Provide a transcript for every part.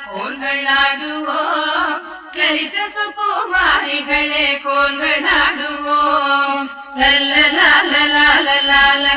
கோல்கள் ஆடுவோம் லலித சுகுமாரிகளே கோல்கள் ஆடுவோம்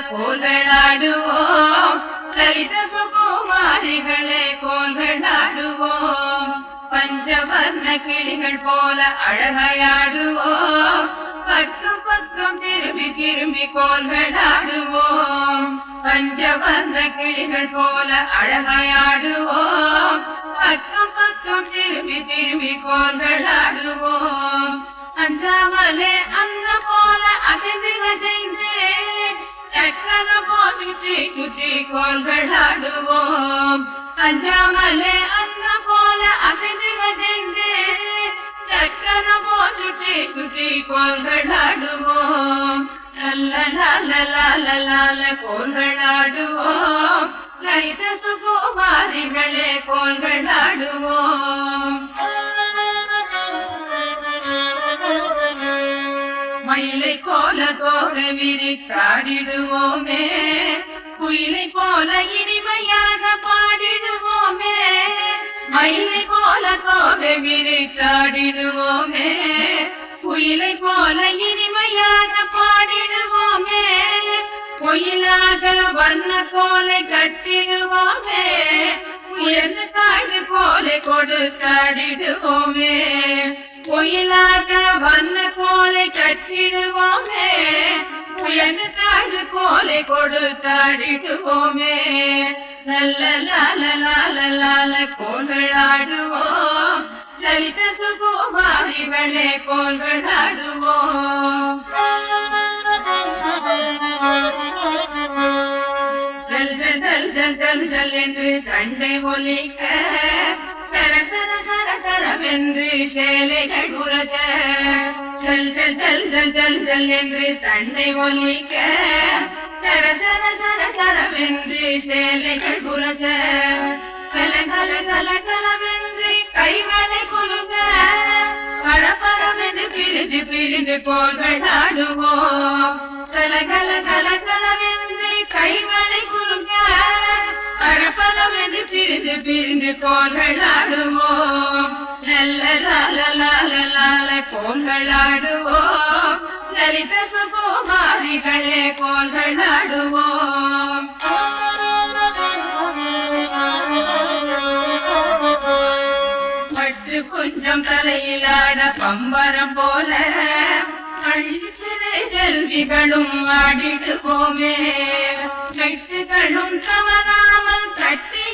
கோல்கள் ஆடுவோம் லலித சுகுமாரிகளே கோல்கள் ஆடுவோம் பஞ்சவர்ண கிளிகள் போல அழகையாடுவோம் பக்கம் பக்கம் திரும்பி திரும்பி கோல்கள் ஆடுவோம் பஞ்சவர்ண கிளிகள் போல அழகையாடுவோம் பக்கம் பக்கம் திரும்பி திரும்பி கோல்கள் ஆடுவோம் அஞ்சாமலே அன்ன போல அசைந்து அசைந்து சக்கர போல் சுற்றி சுற்றி கோல்கள் ஆடுவோம் அஞ்சாமலே அன்ன போல அசைந்து அசைந்து சக்கர போல் சுற்றி சுற்றி கோல்கள் ஆடுவோம் கோல்கள் ஆடுவோம் லலித சுகுமாரிகளே கோல்கள் ஆடுவோம் மயிலை போல தோகை விரித்தாடிடுவோமே குயிலை போல இனிமையாக பாடிடுவோமே மயிலை போல தோகை விரித்தாடிடுவோமே குயிலை போல இனிமையாக பாடிடுவோமே கோயிலாக வண்ண கோலை கட்டிடுவோமே உயர்ந்து தாழ்ந்து கோலை கொடுத்தாடிடுவோமே கோயிலாக வண்ண கோலை கட்டிடுவோமே உயர்ந்து தாழ்ந்து கோலை கொடுத்தாடிடுவோமே கோல்கள் ஆடுவோம் லலித சுகுமாரிகளே கோல்கள் ஆடுவோம் ஜல் ஜல் ஜல் ஜல் ஜல் ஜல் என்று தண்டை ஒலிக்க சர சர சர சரவென்று சேலைகள் உரஜ ஜல் ஜல் ஜல் ஜல் ஜல் ஜல் என்று தண்டை ஒலிக்க சர சர சர சரவென்று சேலைகள் உரஜ கல கல கல கலவென்று கைவளை குலுங்க பரபரவென்று பிரிந்து பிரிந்து கோல்கள் ஆடுவோம் கல கல கல கலவென்று கைவளை குலுங்க பரபரவென்று பிரிந்து பிரிந்து கோல்கள் ஆடுவோம் கோல்கள் ஆடுவோம் லலித சுகுமாரிகளே கோல்கள் ஆடுவோம் பட்டு குஞ்சம் தலையிலாட பம்பரம் போல பள்ளி சிறு செல்விகளும் ஆடிடுவோமே கட்டுகளும் தவறாமல் கட்டி